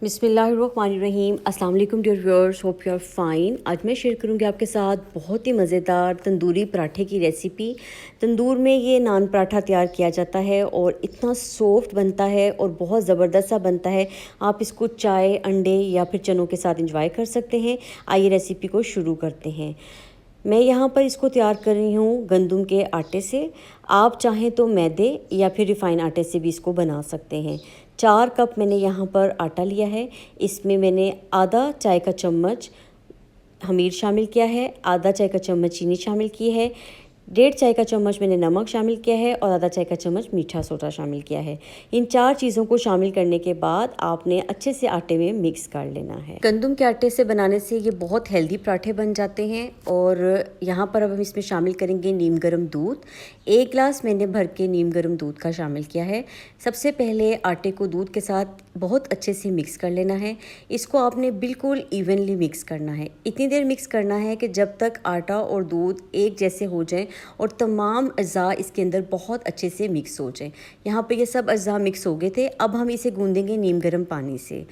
बिस्मिल्लाहिर्रहमानिर्रहीम। अस्सलाम वालेकुम dear viewers, hope you are fine. आज मैं शेयर करूंगी आपके साथ बहुत ही मज़ेदार तंदूरी पराठे की रेसिपी। तंदूर में ये नान पराठा तैयार किया जाता है और इतना सॉफ्ट बनता है और बहुत ज़बरदस्त सा बनता है। आप इसको चाय, अंडे या फिर चनों के साथ इंजॉय कर सकते हैं। आइए रेसिपी को शुरू करते हैं। मैं यहाँ पर इसको तैयार कर रही हूँ गंदम के आटे से। आप चाहें तो मैदे या फिर रिफ़ाइन आटे से भी इसको बना सकते हैं। 4 कप मैंने यहाँ पर आटा लिया है। इसमें मैंने आधा चाय का चम्मच खमीर शामिल किया है, आधा चाय का चम्मच चीनी शामिल की है, 1.5 चाय का चम्मच मैंने नमक शामिल किया है और आधा चाय का चम्मच मीठा सोडा शामिल किया है। इन 4 चीज़ों को शामिल करने के बाद आपने अच्छे से आटे में मिक्स कर लेना है। गंदम के आटे से बनाने से ये बहुत हेल्दी पराठे बन जाते हैं। और यहाँ पर अब हम इसमें शामिल करेंगे नीम गर्म दूध। 1 गिलास मैंने भर के नीम गर्म दूध का शामिल किया है। सबसे पहले आटे को दूध के साथ बहुत अच्छे से मिक्स कर लेना है। इसको आपने बिल्कुल इवनली मिक्स करना है। इतनी देर मिक्स करना है कि जब तक आटा और दूध एक जैसे हो जाएं और तमाम अज़ा इसके अंदर बहुत अच्छे से मिक्स हो जाएं। यहाँ पे ये सब अज़ा मिक्स हो गए थे। अब हम इसे गूंदेंगे नीम गर्म पानी से।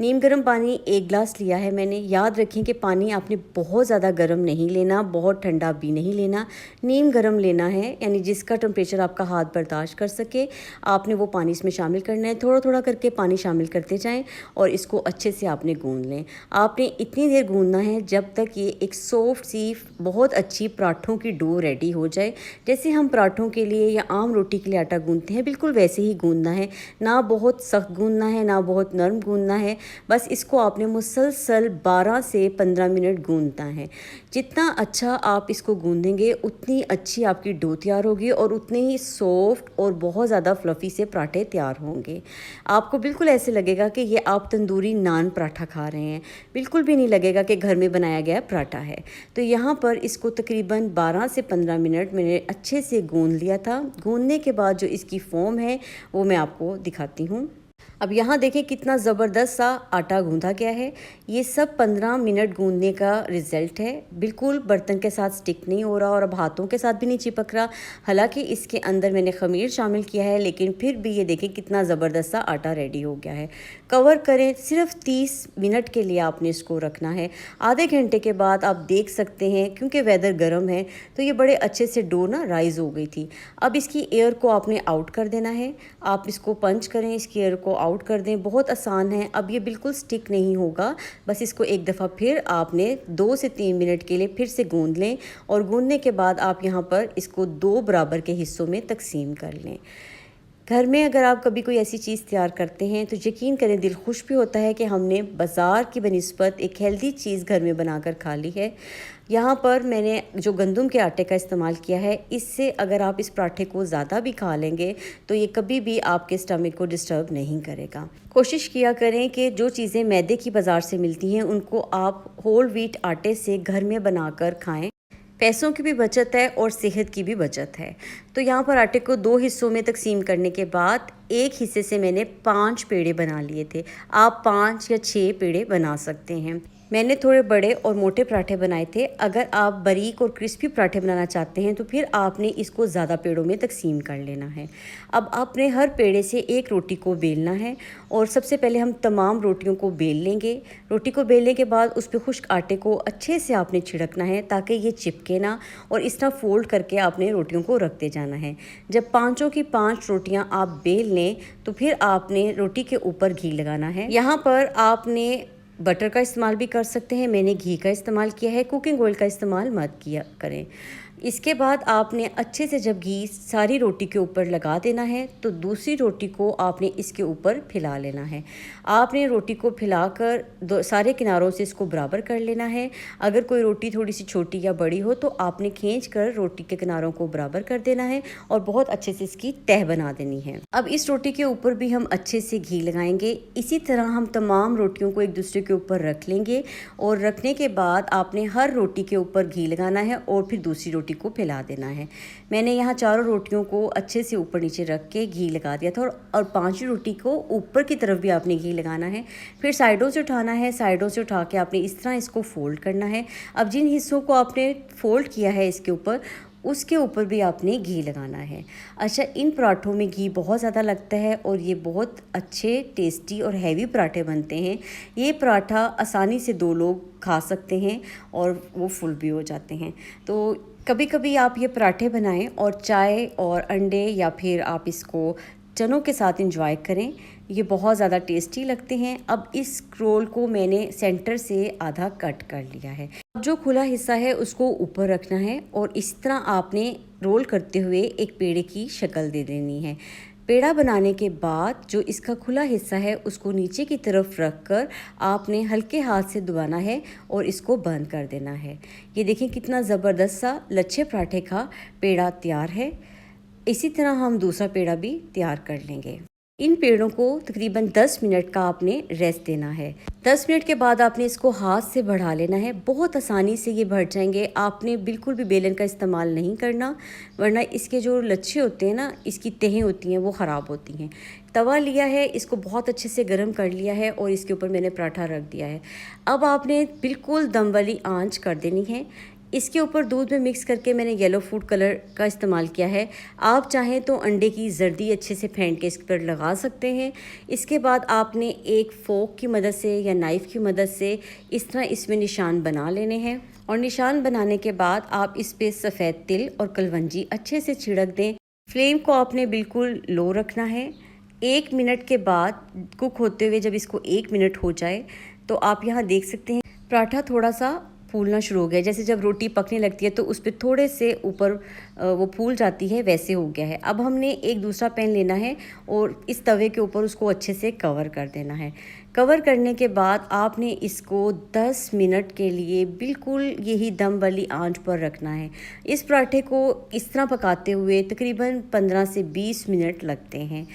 नीम गर्म पानी 1 गिलास लिया है मैंने। याद रखें कि पानी आपने बहुत ज़्यादा गर्म नहीं लेना, बहुत ठंडा भी नहीं लेना, नीम गर्म लेना है, यानी जिसका टेम्परेचर आपका हाथ बर्दाश्त कर सके आपने वो पानी इसमें शामिल करना है। थोड़ा थोड़ा करके पानी शामिल करते जाएं और इसको अच्छे से आपने गूंद लें। आपने इतनी देर गूंदना है जब तक ये एक सॉफ्ट सी बहुत अच्छी पराठों की डो रेडी हो जाए। जैसे हम पराठों के लिए या आम रोटी के लिए आटा गूंदते हैं, बिल्कुल वैसे ही गूंदना है। ना बहुत सख्त गूंदना है, ना बहुत नरम गूंदना है। बस इसको आपने मुसलसल 12 से 15 मिनट गूंदना है। जितना अच्छा आप इसको गूंदेंगे उतनी अच्छी आपकी डो तैयार होगी और उतने ही सॉफ्ट और बहुत ज़्यादा फ्लफ़ी से पराठे तैयार होंगे। आपको बिल्कुल ऐसे लगेगा कि ये आप तंदूरी नान पराठा खा रहे हैं, बिल्कुल भी नहीं लगेगा कि घर में बनाया गया पराठा है। तो यहाँ पर इसको तकरीबन 12 से 15 मिनट मैंने अच्छे से गूंद लिया था। गूंदने के बाद जो इसकी फ़ॉर्म है वो मैं आपको दिखाती हूँ। अब यहाँ देखें कितना ज़बरदस्त सा आटा गूंधा गया है। ये सब 15 मिनट गूंदने का रिज़ल्ट है। बिल्कुल बर्तन के साथ स्टिक नहीं हो रहा और अब हाथों के साथ भी नहीं चिपक रहा। हालांकि इसके अंदर मैंने खमीर शामिल किया है, लेकिन फिर भी ये देखें कितना ज़बरदस्त सा आटा रेडी हो गया है। कवर करें, सिर्फ 30 मिनट के लिए आपने इसको रखना है। आधे घंटे के बाद आप देख सकते हैं, क्योंकि वेदर गर्म है तो ये बड़े अच्छे से डो ना राइज़ हो गई थी। अब इसकी एयर को आपने आउट कर देना है। आप इसको पंच करें, इसकी एयर को आउट कर दें। बहुत आसान है। अब ये बिल्कुल स्टिक नहीं होगा। बस इसको एक दफ़ा फिर आपने 2 से 3 मिनट के लिए फिर से गूंद लें और गूंदने के बाद आप यहाँ पर इसको 2 बराबर के हिस्सों में तकसीम कर लें। घर में अगर आप कभी कोई ऐसी चीज़ तैयार करते हैं तो यकीन करें दिल खुश भी होता है कि हमने बाज़ार की बनिस्बत एक हेल्दी चीज़ घर में बनाकर खा ली है। यहाँ पर मैंने जो गंदम के आटे का इस्तेमाल किया है, इससे अगर आप इस पराठे को ज़्यादा भी खा लेंगे तो ये कभी भी आपके स्टमक को डिस्टर्ब नहीं करेगा। कोशिश किया करें कि जो चीज़ें मैदे की बाज़ार से मिलती हैं उनको आप होल व्हीट आटे से घर में बनाकर खाएँ। पैसों की भी बचत है और सेहत की भी बचत है। तो यहाँ पर आटे को 2 हिस्सों में तकसीम करने के बाद एक हिस्से से मैंने 5 पेड़े बना लिए थे। आप 5 या 6 पेड़े बना सकते हैं। मैंने थोड़े बड़े और मोटे पराठे बनाए थे। अगर आप बारीक और क्रिस्पी पराठे बनाना चाहते हैं तो फिर आपने इसको ज़्यादा पेड़ों में तकसीम कर लेना है। अब आपने हर पेड़े से एक रोटी को बेलना है और सबसे पहले हम तमाम रोटियों को बेल लेंगे। रोटी को बेलने के बाद उस पर खुश्क आटे को अच्छे से आपने छिड़कना है ताकि ये चिपके ना, और इस तरह फोल्ड करके आपने रोटियों को रखते जाना है। जब 5 की 5 रोटियाँ आप बेल लें तो फिर आपने रोटी के ऊपर घी लगाना है। यहाँ पर आपने बटर का इस्तेमाल भी कर सकते हैं, मैंने घी का इस्तेमाल किया है। कुकिंग ऑयल का इस्तेमाल मत किया करें। इसके बाद आपने अच्छे से जब घी सारी रोटी के ऊपर लगा देना है तो दूसरी रोटी को आपने इसके ऊपर फैला लेना है। आपने रोटी को फैलाकर सारे किनारों से इसको बराबर कर लेना है। अगर कोई रोटी थोड़ी सी छोटी या बड़ी हो तो आपने खींच कर रोटी के किनारों को बराबर कर देना है और बहुत अच्छे से इसकी तह बना देनी है। अब इस रोटी के ऊपर भी हम अच्छे से घी लगाएंगे। इसी तरह हम तमाम रोटियों को एक दूसरे के ऊपर रख लेंगे और रखने के बाद आपने हर रोटी के ऊपर घी लगाना है और फिर दूसरी रोटी को फैला देना है। मैंने यहाँ चारों रोटियों को अच्छे से ऊपर नीचे रख के घी लगा दिया था और 5वीं रोटी को ऊपर की तरफ भी आपने घी लगाना है। फिर साइडों से उठाना है। साइडों से उठा के आपने इस तरह इसको फोल्ड करना है। अब जिन हिस्सों को आपने फोल्ड किया है इसके ऊपर उसके ऊपर भी आपने घी लगाना है। अच्छा, इन पराठों में घी बहुत ज़्यादा लगता है और ये बहुत अच्छे टेस्टी और हैवी पराठे बनते हैं। ये पराठा आसानी से 2 लोग खा सकते हैं और वो फुल भी हो जाते हैं। तो कभी कभी आप ये पराठे बनाएं और चाय और अंडे या फिर आप इसको चनों के साथ इंजॉय करें। ये बहुत ज़्यादा टेस्टी लगते हैं। अब इस रोल को मैंने सेंटर से आधा कट कर लिया है। अब जो खुला हिस्सा है उसको ऊपर रखना है और इस तरह आपने रोल करते हुए एक पेड़े की शक्ल दे देनी है। पेड़ा बनाने के बाद जो इसका खुला हिस्सा है उसको नीचे की तरफ रख कर आपने हल्के हाथ से दबाना है और इसको बंद कर देना है। ये देखें कितना ज़बरदस्त सा लच्छे पराठे का पेड़ा तैयार है। इसी तरह हम दूसरा पेड़ा भी तैयार कर लेंगे। इन पेड़ों को तकरीबन 10 मिनट का आपने रेस्ट देना है। 10 मिनट के बाद आपने इसको हाथ से बढ़ा लेना है। बहुत आसानी से ये बढ़ जाएंगे। आपने बिल्कुल भी बेलन का इस्तेमाल नहीं करना, वरना इसके जो लच्छे होते हैं ना, इसकी तहें होती हैं वो ख़राब होती हैं। तवा लिया है, इसको बहुत अच्छे से गर्म कर लिया है और इसके ऊपर मैंने पराठा रख दिया है। अब आपने बिल्कुल दम वाली आंच कर देनी है। इसके ऊपर दूध में मिक्स करके मैंने येलो फूड कलर का इस्तेमाल किया है। आप चाहें तो अंडे की जर्दी अच्छे से फेंट के इस पर लगा सकते हैं। इसके बाद आपने एक फोक की मदद से या नाइफ़ की मदद से इस तरह इसमें निशान बना लेने हैं और निशान बनाने के बाद आप इस पर सफ़ेद तिल और कलवंजी अच्छे से छिड़क दें। फ्लेम को आपने बिल्कुल लो रखना है। 1 मिनट के बाद कुक होते हुए जब इसको 1 मिनट हो जाए तो आप यहाँ देख सकते हैं पराठा थोड़ा सा फूलना शुरू हो गया। जैसे जब रोटी पकने लगती है तो उस पर थोड़े से ऊपर वो फूल जाती है, वैसे हो गया है। अब हमने एक दूसरा पैन लेना है और इस तवे के ऊपर उसको अच्छे से कवर कर देना है। कवर करने के बाद आपने इसको 10 मिनट के लिए बिल्कुल यही दम वाली आंच पर रखना है। इस पराठे को इस तरह पकाते हुए तकरीबन 15 से 20 मिनट लगते हैं।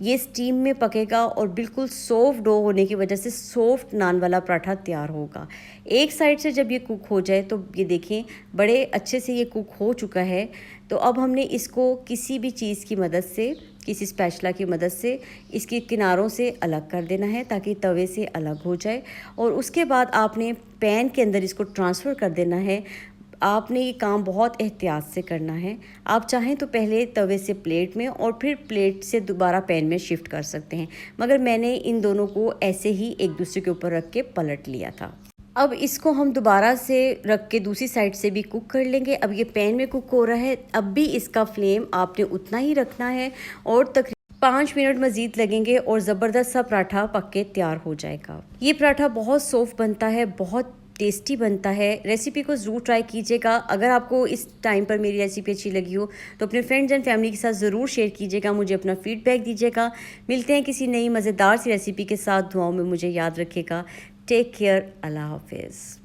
ये स्टीम में पकेगा और बिल्कुल सॉफ्ट डो होने की वजह से सॉफ्ट नान वाला पराठा तैयार होगा। एक साइड से जब ये कुक हो जाए तो ये देखें बड़े अच्छे से ये कुक हो चुका है। तो अब हमने इसको किसी भी चीज़ की मदद से, किसी स्पैचुला की मदद से इसके किनारों से अलग कर देना है ताकि तवे से अलग हो जाए और उसके बाद आपने पैन के अंदर इसको ट्रांसफ़र कर देना है। आपने ये काम बहुत एहतियात से करना है। आप चाहें तो पहले तवे से प्लेट में और फिर प्लेट से दोबारा पैन में शिफ्ट कर सकते हैं, मगर मैंने इन दोनों को ऐसे ही एक दूसरे के ऊपर रख के पलट लिया था। अब इसको हम दोबारा से रख के दूसरी साइड से भी कुक कर लेंगे। अब ये पैन में कुक हो रहा है, अब भी इसका फ्लेम आपने उतना ही रखना है और तकरीबन 5 मिनट मज़ीद लगेंगे और ज़बरदस्त सा पराठा पक के तैयार हो जाएगा। ये पराठा बहुत सॉफ्ट बनता है, बहुत टेस्टी बनता है। रेसिपी को ज़रूर ट्राई कीजिएगा। अगर आपको इस टाइम पर मेरी रेसिपी अच्छी लगी हो तो अपने फ्रेंड्स एंड फैमिली के साथ ज़रूर शेयर कीजिएगा। मुझे अपना फीडबैक दीजिएगा। मिलते हैं किसी नई मज़ेदार सी रेसिपी के साथ। दुआओं में मुझे याद रखिएगा। Take care. अल्लाह हाफिज़।